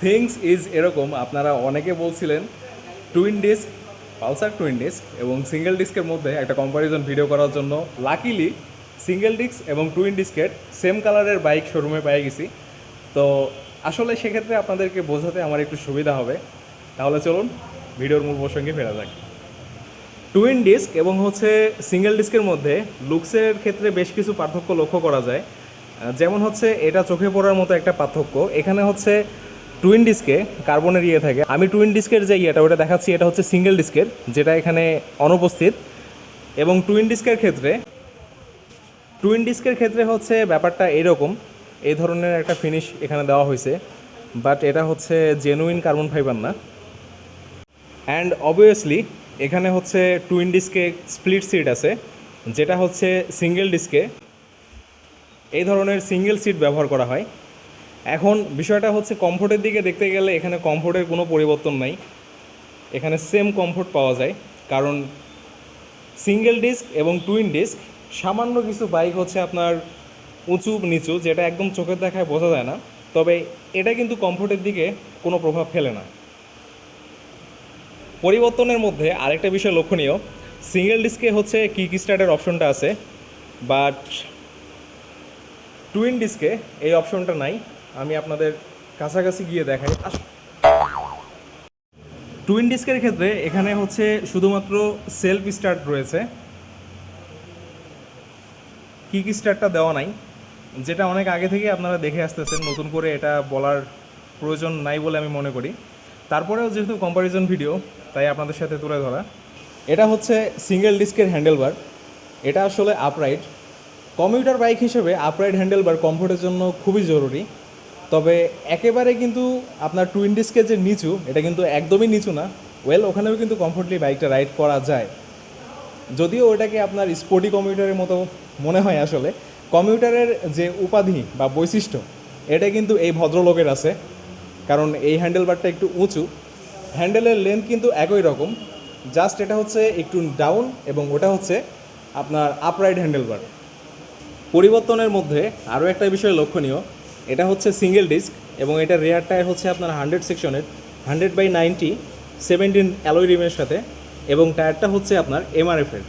Things is এরকম, আপনারা অনেকে বলছিলেন twin disc, Pulsar twin disk এবং সিঙ্গেল ডিস্কের মধ্যে একটা কম্প্যারিজন ভিডিও করার জন্য। লাকিলি সিঙ্গেল ডিস্ক এবং টুইন ডিস্কের সেম কালারের বাইক শোরুমে পেয়ে গেছি। তো আসলে সেক্ষেত্রে আপনাদেরকে বোঝাতে আমার একটু সুবিধা হবে। তাহলে চলুন ভিডিওর মূল প্রসঙ্গে ফেরা যাক। টুইন ডিস্ক এবং হচ্ছে সিঙ্গেল ডিস্কের মধ্যে লুকসের ক্ষেত্রে বেশ কিছু পার্থক্য লক্ষ্য করা যায়। যেমন হচ্ছে এটা চোখে পড়ার মতো একটা পার্থক্য। এখানে হচ্ছে টুইন ডিস্কে কার্বনের ইয়ে থাকে। আমি টুইন ডিস্কের যে ইয়েটা ওটা দেখাচ্ছি, এটা হচ্ছে সিঙ্গেল ডিস্কের, যেটা এখানে অনুপস্থিত। এবং টুইন ডিস্কের ক্ষেত্রে হচ্ছে ব্যাপারটা এরকম, এই ধরনের একটা ফিনিশ এখানে দেওয়া হয়েছে, বাট এটা হচ্ছে জেনুইন কার্বন ফাইবার না। অ্যান্ড অবভিয়াসলি এখানে হচ্ছে টুইন ডিস্কে স্প্লিট সিট আছে, যেটা হচ্ছে সিঙ্গেল ডিস্কে এই ধরনের সিঙ্গেল সিট ব্যবহার করা হয়। এখন বিষয়টা হচ্ছে কমফোর্টের দিকে দেখতে গেলে এখানে কমফোর্টের কোনো পরিবর্তন নাই, এখানে সেম কমফোর্ট পাওয়া যায়। কারণ সিঙ্গেল ডিস্ক এবং টুইন ডিস্ক সামান্য কিছু বাইক হচ্ছে আপনার উঁচু নিচু, যেটা একদম চোখের দেখায় বোঝা যায় না, তবে এটা কিন্তু কমফোর্টের দিকে কোনো প্রভাব ফেলে না। পরিবর্তনের মধ্যে আরেকটা বিষয় লক্ষণীয়, সিঙ্গেল ডিস্কে হচ্ছে কিক স্টার্টের অপশনটা আছে, বাট টুইন ডিস্কে এই অপশনটা নাই। আমি আপনাদের কাছাকাছি গিয়ে দেখাই। টুইন ডিস্কের ক্ষেত্রে এখানে হচ্ছে শুধুমাত্র সেলফ স্টার্ট রয়েছে, কিক স্টার্টটা দেওয়া নাই, যেটা অনেক আগে থেকে আপনারা দেখে আসতেছেন, নতুন করে এটা বলার প্রয়োজন নাই বলে আমি মনে করি। তারপরেও যেহেতু কম্প্যারিজন ভিডিও, তাই আপনাদের সাথে তুলে ধরা। এটা হচ্ছে সিঙ্গেল ডিস্কের হ্যান্ডেলবার, এটা আসলে আপরাইট। কমিউটার বাইক হিসেবে আপরাইট হ্যান্ডেলবার কমফোর্টের জন্য খুবই জরুরি। তবে একেবারে কিন্তু আপনার টুইন ডিস্কের যে নিচু, এটা কিন্তু একদমই নিচু না। ওখানেও কিন্তু কমফোর্টলি বাইকটা রাইড করা যায়, যদিও ওটাকে আপনার স্পোর্টি কমিউটারের মতো মনে হয়। আসলে কমিউটারের যে উপাধি বা বৈশিষ্ট্য, এটা কিন্তু এই ভদ্রলোকের আছে, কারণ এই হ্যান্ডেলবারটা একটু উঁচু, হ্যান্ডেলের লেন্থ কিন্তু একই রকম, জাস্ট এটা হচ্ছে একটু ডাউন এবং ওটা হচ্ছে আপনার আপরাইট হ্যান্ডেলবার। পরিবর্তনের মধ্যে আরও একটা বিষয় লক্ষণীয়, এটা হচ্ছে সিঙ্গেল ডিস্ক এবং এটা রেয়ার টায়ার হচ্ছে আপনার 100 সেকশনের 100/90 17 অ্যালয় রিমের সাথে, এবং টায়ারটা হচ্ছে আপনার এমআরএফের।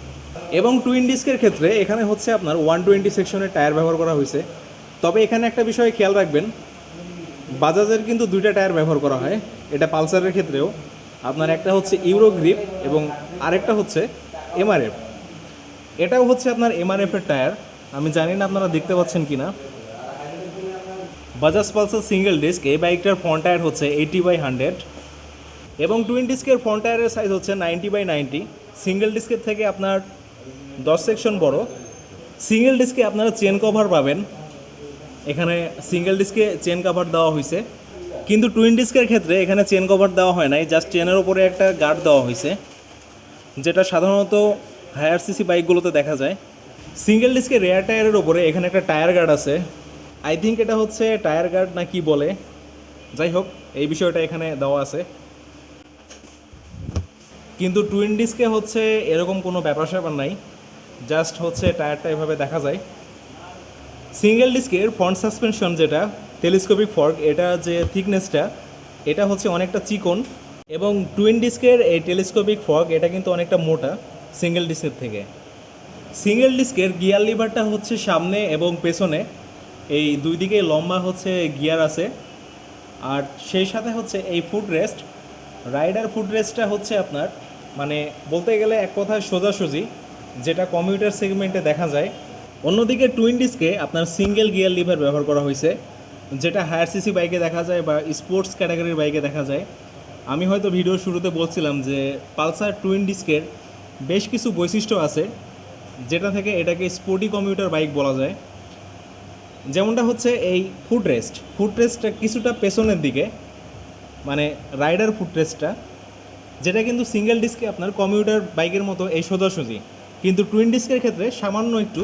এবং টুইন ডিস্কের ক্ষেত্রে এখানে হচ্ছে আপনার 120 সেকশনের টায়ার ব্যবহার করা হয়েছে। তবে এখানে একটা বিষয় খেয়াল রাখবেন, বাজাজের কিন্তু দুইটা টায়ার ব্যবহার করা হয়, এটা পালসারের ক্ষেত্রেও। আপনার একটা হচ্ছে ইউরো গ্রিপ এবং আরেকটা হচ্ছে এমআরএফ। এটাও হচ্ছে আপনার এমআরএফের টায়ার, আমি জানি না আপনারা দেখতে পাচ্ছেন কি না। বাজাজ পালসার সিঙ্গেল ডিস্ক এই বাইকটার ফ্রন্ট টায়ার হচ্ছে 80/100 এবং টুইন ডিস্কের ফ্রন্ট টায়ারের সাইজ হচ্ছে 90/90। সিঙ্গেল ডিস্কের থেকে আপনার 10 সেকশন বড়। সিঙ্গেল ডিস্কে আপনারা চেন কভার পাবেন, এখানে সিঙ্গেল ডিস্কে চেন কভার দেওয়া হয়েছে, কিন্তু টুইন ডিস্কের ক্ষেত্রে এখানে চেন কভার দেওয়া হয় নাই, জাস্ট চেনের ওপরে একটা গার্ড দেওয়া হয়েছে, যেটা সাধারণত হায়ার সিসি বাইকগুলোতে দেখা যায়। সিঙ্গেল ডিস্কের রেয়ার টায়ারের ওপরে এখানে একটা টায়ার গার্ড আছে, আই থিঙ্ক এটা হচ্ছে টায়ার গার্ড না কি বলে, যাই হোক এই বিষয়টা এখানে দেওয়া আছে। কিন্তু টুইন ডিস্কে হচ্ছে এরকম কোনো ব্যাপার স্যাপার নাই, জাস্ট হচ্ছে টায়ারটা এভাবে দেখা যায়। সিঙ্গেল ডিস্কের ফ্রন্ট সাসপেনশন যেটা টেলিস্কোপিক ফর্ক, এটা যে থিকনেসটা এটা হচ্ছে অনেকটা চিকন, এবং টুইন ডিস্কের এই টেলিস্কোপিক ফর্ক এটা কিন্তু অনেকটা মোটা সিঙ্গেল ডিস্কের থেকে। সিঙ্গেল ডিস্কের গিয়ার লিভারটা হচ্ছে সামনে এবং পেছনে এই দুই দিকে লম্বা হচ্ছে গিয়ার আছে, আর সেই সাথে হচ্ছে এই ফুট রেস্ট, রাইডার ফুট রেস্টটা হচ্ছে আপনার মানে বলতে গেলে এক কথায় সোজাসুজি, যেটা কমিউটার সেগমেন্টে দেখা যায়। অন্যদিকে টুইন ডিস্কে আপনার সিঙ্গেল গিয়ার লিভার ব্যবহার করা হয়েছে, যেটা হায়ার সিসি বাইকে দেখা যায় বা স্পোর্টস ক্যাটাগরির বাইকে দেখা যায়। আমি হয়তো ভিডিওর শুরুতে বলছিলাম যে পালসার টুইন ডিস্কের বেশ কিছু বৈশিষ্ট্য আছে, যেটা থেকে এটাকে স্পোর্টি কমিউটার বাইক বলা যায়। যেমনটা হচ্ছে এই ফুটরেস্টটা কিছুটা পেছনের দিকে, মানে রাইডার ফুটরেস্টটা, যেটা কিন্তু সিঙ্গেল ডিস্কে আপনার কমিউটার বাইকের মতো এই সোজাসুজি, কিন্তু টুইন ডিস্কের ক্ষেত্রে সামান্য একটু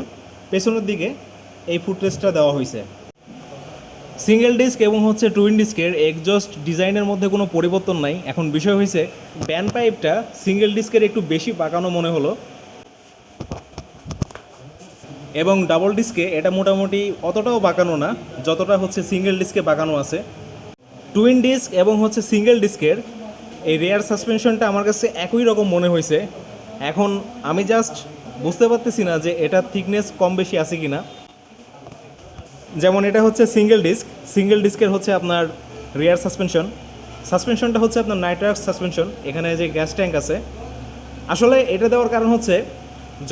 পেছনের দিকে এই ফুটরেস্টটা দেওয়া হয়েছে। সিঙ্গেল ডিস্ক এবং হচ্ছে টুইন ডিস্কের এক্সজস্ট ডিজাইনের মধ্যে কোনো পরিবর্তন নাই। এখন বিষয় হয়েছে প্যান পাইপটা সিঙ্গেল ডিস্কের একটু বেশি বাঁকানো মনে হলো, এবং ডাবল ডিস্কে এটা মোটামুটি অতটাও বাঁকানো না যতটা হচ্ছে সিঙ্গেল ডিস্কে বাঁকানো আছে। টুইন ডিস্ক এবং হচ্ছে সিঙ্গেল ডিস্কের এই রেয়ার সাসপেনশনটা আমার কাছে একই রকম মনে হয়েছে। এখন আমি জাস্ট বুঝতে পারতেছি না যে এটার থিকনেস কম বেশি আছে কি না। যেমন এটা হচ্ছে সিঙ্গেল ডিস্কের হচ্ছে আপনার রেয়ার সাসপেনশনটা হচ্ছে আপনার নাইট্রাক্স সাসপেনশন। এখানে যে গ্যাস ট্যাঙ্ক আছে, আসলে এটা দেওয়ার কারণ হচ্ছে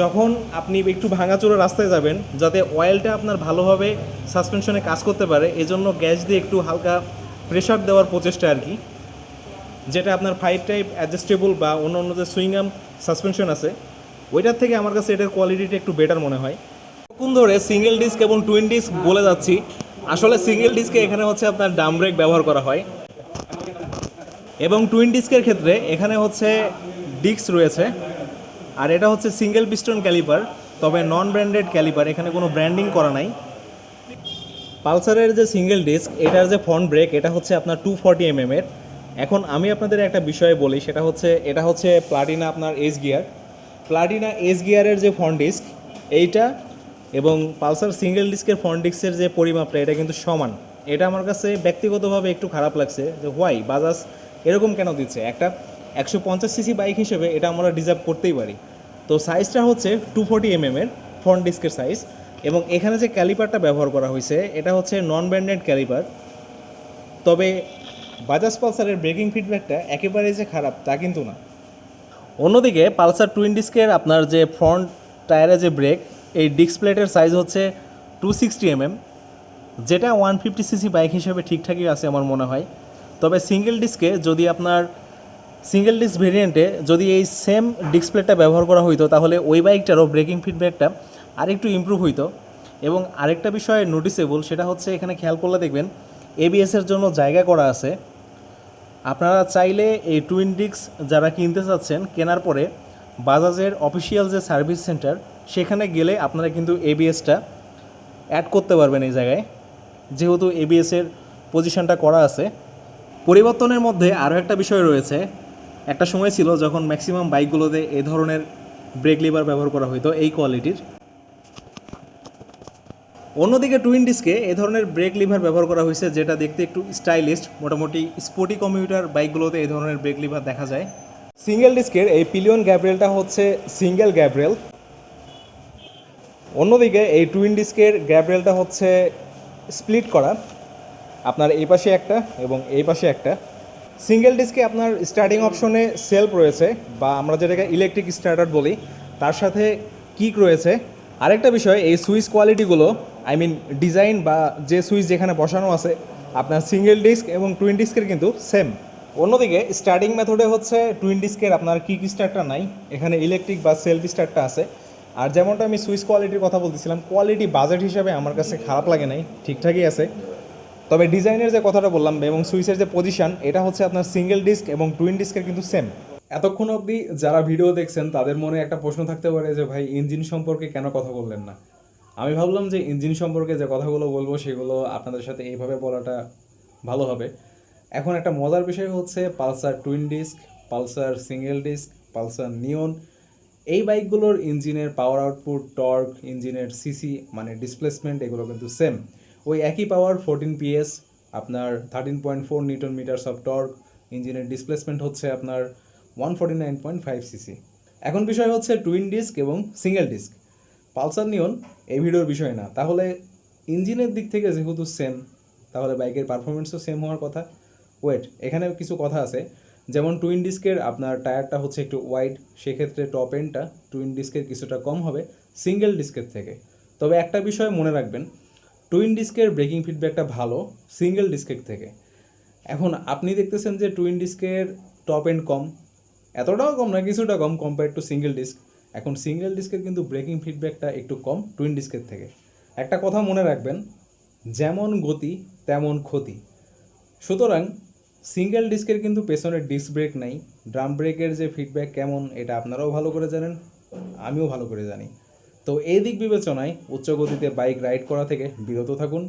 যখন আপনি একটু ভাঙাচোরা রাস্তায় যাবেন যাতে অয়েলটা আপনার ভালোভাবে সাসপেনশনে কাজ করতে পারে, এজন্য গ্যাস দিয়ে একটু হালকা প্রেশার দেওয়ার প্রচেষ্টা আর কি, যেটা আপনার 5 টাইপ অ্যাডজাস্টেবল বা অন্য অন্য যে সুইংগাম সাসপেনশন আছে ওইটার থেকে আমার কাছে এটার কোয়ালিটিটা একটু বেটার মনে হয়। কোন ধরে সিঙ্গেল ডিস্ক এবং টুইন ডিস্ক বলে যাচ্ছি, আসলে সিঙ্গেল ডিস্কে এখানে হচ্ছে আপনার ডাম ব্রেক ব্যবহার করা হয় এবং টুইন ডিস্কের ক্ষেত্রে এখানে হচ্ছে ডিস্ক রয়েছে। আর এটা হচ্ছে সিঙ্গেল পিস্টন ক্যালিপার, তবে নন ব্র্যান্ডেড ক্যালিপার, এখানে কোনো ব্র্যান্ডিং করা নাই। পালসারের যে সিঙ্গেল ডিস্ক এটার যে ফ্রন্ট ব্রেক এটা হচ্ছে আপনার 240 mm-এর। এখন আমি আপনাদের একটা বিষয় বলি, সেটা হচ্ছে এটা হচ্ছে প্লাটিনা আপনার এস গিয়ারের যে ফ্রন্ট ডিস্ক এইটা এবং পালসার সিঙ্গেল ডিস্কের ফ্রন্ট ডিস্কের যে পরিমাপটা এটা কিন্তু সমান। এটা আমার কাছে ব্যক্তিগতভাবে একটু খারাপ লাগছে যে হোয়াই বাজাজ এরকম কেন দিচ্ছে। একটা 150cc বাইক হিসেবে এটা আমরা ডিজার্ভ করতেই পারি। তো সাইজটা হচ্ছে 240 mm-এর ফ্রন্ট ডিস্কের সাইজ এবং এখানে যে ক্যালিপারটা ব্যবহার করা হয়েছে এটা হচ্ছে নন ব্র্যান্ডেড ক্যালিপার। তবে বাজাজ পালসারের ব্রেকিং ফিডব্যাকটা একেবারেই যে খারাপ তা কিন্তু না। অন্যদিকে পালসার টুইন ডিস্কের আপনার যে ফ্রন্ট টায়ারে যে ব্রেক এই ডিস্ক প্লেটের সাইজ হচ্ছে 260 mm, যেটা 150cc বাইক হিসেবে ঠিকঠাকই আছে আমার মনে হয়। তবে সিঙ্গেল ডিস্ক ভেরিয়েন্টে যদি এই সেম ডিস্ক প্লেটটা ব্যবহার করা হইতো তাহলে ওই বাইকটারও ব্রেকিং ফিডব্যাকটা আরেকটু ইমপ্রুভ হইতো। এবং আরেকটা বিষয় নোটিসেবল, সেটা হচ্ছে এখানে খেয়াল করলে দেখবেন এবিএসের জন্য জায়গা করা আছে। আপনারা চাইলে এই টুইন ডিস্ক যারা কিনতে চাচ্ছেন কেনার পরে বাজাজের অফিসিয়াল যে সার্ভিস সেন্টার সেখানে গেলে আপনারা কিন্তু এবিএসটা অ্যাড করতে পারবেন এই জায়গায়, যেহেতু এবিএসের পজিশনটা করা আছে। পরিবর্তনের মধ্যে আরও একটা বিষয় রয়েছে, একটা সময় ছিল যখন ম্যাক্সিমাম বাইকগুলোতে এই ধরনের ব্রেক লিভার ব্যবহার করা হতো এই কোয়ালিটির। অন্যদিকে টুইন ডিস্কে এই ধরনের ব্রেক লিভার ব্যবহার করা হয়েছে যেটা দেখতে একটু স্টাইলিস্ট, মোটামুটি স্পোর্টি কমিউটার বাইকগুলোতে এই ধরনের ব্রেক লিভার দেখা যায়। সিঙ্গেল ডিস্কের এই পিলিয়ন গ্যাব্রেলটা হচ্ছে সিঙ্গেল গ্যাব্রেল, অন্যদিকে এই টুইন ডিস্কের গ্যাব্রেলটা হচ্ছে স্প্লিট করা, আপনার এই পাশে একটা এবং এই পাশে একটা। সিঙ্গেল ডিস্কে আপনার স্টার্টিং অপশনে সেলফ রয়েছে বা আমরা যেটাকে ইলেকট্রিক স্টার্টার বলি, তার সাথে কিক রয়েছে। আরেকটা বিষয়, এই সুইচ কোয়ালিটিগুলো ডিজাইন বা যে সুইচ যেখানে বসানো আছে আপনার সিঙ্গেল ডিস্ক এবং টুইন ডিস্কের কিন্তু সেম। অন্যদিকে স্টার্টিং মেথডে হচ্ছে টুইন ডিস্কের আপনার কিক স্টার্টটা নাই, এখানে ইলেকট্রিক বা সেলফ স্টার্টটা আছে। আর যেমনটা আমি সুইচ কোয়ালিটির কথা বলতেছিলাম, কোয়ালিটি বাজেট হিসাবে আমার কাছে খারাপ লাগে নাই, ঠিকঠাকই আছে। তবে ডিজাইনের যে কথাটা বললাম এবং সুইচের যে পজিশন এটা হচ্ছে আপনার সিঙ্গেল ডিস্ক এবং টুইন ডিস্কের কিন্তু সেম। এতক্ষণ অবধি যারা ভিডিও দেখছেন তাদের মনে একটা প্রশ্ন থাকতে পারে যে ভাই ইঞ্জিন সম্পর্কে কেন কথা বললেন না। আমি ভাবলাম যে ইঞ্জিন সম্পর্কে যে কথাগুলো বলবো সেগুলো আপনাদের সাথে এইভাবে বলাটা ভালো হবে। এখন একটা মজার বিষয় হচ্ছে Pulsar twin disc, Pulsar single disc, Pulsar neon, এই বাইকগুলোর ইঞ্জিনের পাওয়ার আউটপুট, টর্ক, ইঞ্জিনের সিসি মানে ডিসপ্লেসমেন্ট এগুলো কিন্তু সেম। ওই একই পাওয়ার 14 PS, আপনার 13.4 নিউটন মিটারস অফ টর্ক, ইঞ্জিনের ডিসপ্লেসমেন্ট হচ্ছে আপনার 149.5 সিসি। এখন বিষয় হচ্ছে টুইন ডিস্ক এবং সিঙ্গেল ডিস্ক, পালসার নিয়ন এই ভিডিওর বিষয় না। তাহলে ইঞ্জিনের দিক থেকে যেহেতু সেম, তাহলে বাইকের পারফরমেন্সও সেম হওয়ার কথা। এখানে কিছু কথা আছে, যেমন টুইন ডিস্কের আপনার টায়ারটা হচ্ছে একটু ওয়াইড, সেক্ষেত্রে টপ এন্ডটা টুইন ডিস্কের কিছুটা কম হবে সিঙ্গেল ডিস্কের থেকে। তবে একটা বিষয় মনে রাখবেন, টুইন ডিস্কের ব্রেকিং ফিডব্যাকটা ভালো সিঙ্গেল ডিস্কের থেকে। এখন আপনি দেখতেছেন যে টুইন ডিস্কের টপ এন্ড কম, এতটাও কম না, কিছুটা কম কম্পেয়ার টু সিঙ্গেল ডিস্ক। এখন সিঙ্গেল ডিস্কের কিন্তু ব্রেকিং ফিডব্যাকটা একটু কম টুইন ডিস্কের থেকে। একটা কথা মনে রাখবেন, যেমন গতি তেমন ক্ষতি। সুতরাং সিঙ্গেল ডিস্কের কিন্তু পেছনের ডিস্ক ব্রেক নাই, ড্রাম ব্রেকের যে ফিডব্যাক কেমন এটা আপনারাও ভালো করে জানেন, আমিও ভালো করে জানি। তো এই দিক বিবেচনায় উচ্চ গতিতে বাইক রাইড করা থেকে বিরত থাকুন।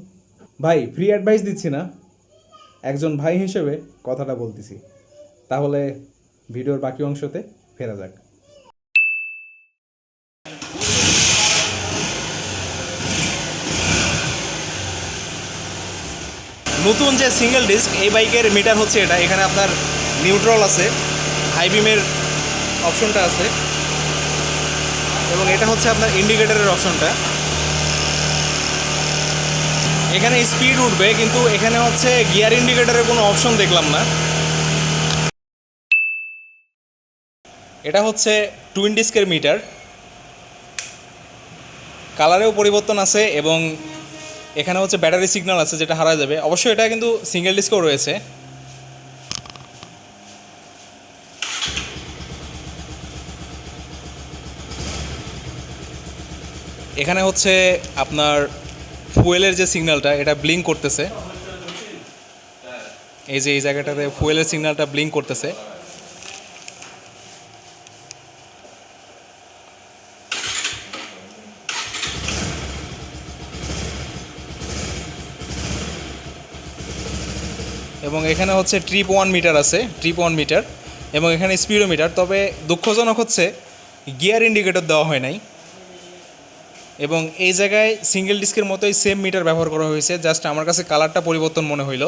ভাই ফ্রি অ্যাডভাইস দিচ্ছি না, একজন ভাই হিসেবে কথাটা বলতেছি। তাহলে ভিডিওর বাকি অংশতে ফেরা যাক। নতুন যে সিঙ্গেল ডিস্ক এই বাইকের মিটার হচ্ছে এটা। এখানে আপনার নিউট্রাল আছে, হাই বিমের অপশনটা আছে, এবং এটা হচ্ছে আপনার ইন্ডিকেটরের অপশনটা। এখানে স্পিড উঠবে, কিন্তু এখানে হচ্ছে গিয়ার ইন্ডিকেটরের কোনো অপশন দেখলাম না। এটা হচ্ছে টুইন ডিস্কের মিটার, কালারেও পরিবর্তন আছে, এবং এখানে হচ্ছে ব্যাটারি সিগন্যাল আছে যেটা হারা যাবে। অবশ্যই এটা কিন্তু সিঙ্গেল ডিস্কও রয়েছে। এখানে হচ্ছে আপনার ফুয়েলের যে সিগন্যালটা এটা ব্লিঙ্ক করতেছে, এই যে এই জায়গাটাতে ফুয়েলের সিগন্যালটা ব্লিঙ্ক করতেছে। এবং এখানে হচ্ছে ট্রিপ 1 মিটার আছে, ট্রিপ 1 মিটার, এবং এখানে স্পিডোমিটার। তবে দুঃখজনক হচ্ছে গিয়ার ইন্ডিকেটর দেওয়া হয় নাই, এবং এই জায়গায় সিঙ্গেল ডিস্কের মতোই সেম মিটার ব্যবহার করা হয়েছে, জাস্ট আমার কাছে কালারটা পরিবর্তন মনে হইল।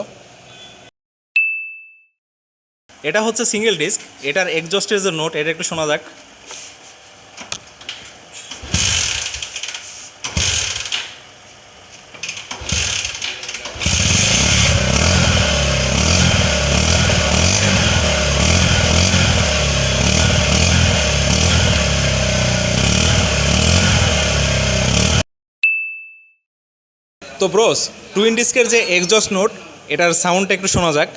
এটা হচ্ছে সিঙ্গেল ডিস্ক, এটার এক্সজস্টের যে নোট এটা একটু শোনা যাক। তো ব্রোস, টুইন ডিস্কের যে এক্সজস্ট নোট এটার সাউন্ডটা একটু শোনা যাক।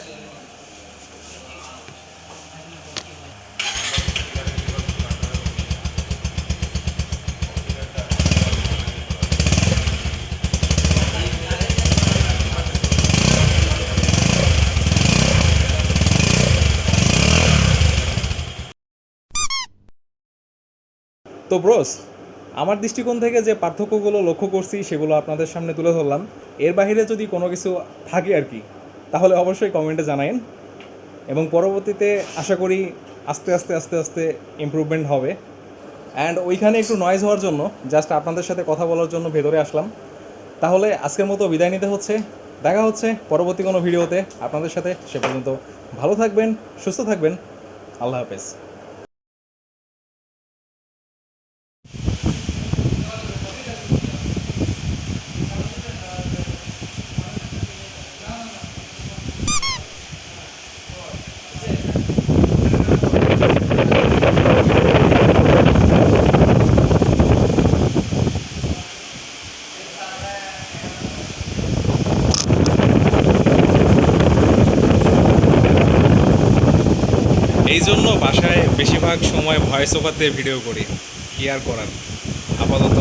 তো ব্রোস, আমার দৃষ্টিকোণ থেকে যে পার্থক্যগুলো লক্ষ্য করছি সেগুলো আপনাদের সামনে তুলে ধরলাম। এর বাইরে যদি কোনো কিছু থাকে আর কি, তাহলে অবশ্যই কমেন্টে জানায়েন, এবং পরবর্তীতে আশা করি আস্তে আস্তে আস্তে আস্তে ইমপ্রুভমেন্ট হবে। অ্যান্ড ওইখানে একটু নয়েজ হওয়ার জন্য জাস্ট আপনাদের সাথে কথা বলার জন্য ভেতরে আসলাম। তাহলে আজকের মতো বিদায় নিতে হচ্ছে, দেখা হচ্ছে পরবর্তী কোনো ভিডিওতে আপনাদের সাথে। সে পর্যন্ত ভালো থাকবেন, সুস্থ থাকবেন, আল্লাহ হাফেজ। এই জন্য বাসায় বেশিরভাগ সময় ভয়েস ওভার দিয়ে ভিডিও করি, কি আর করার। আপাতত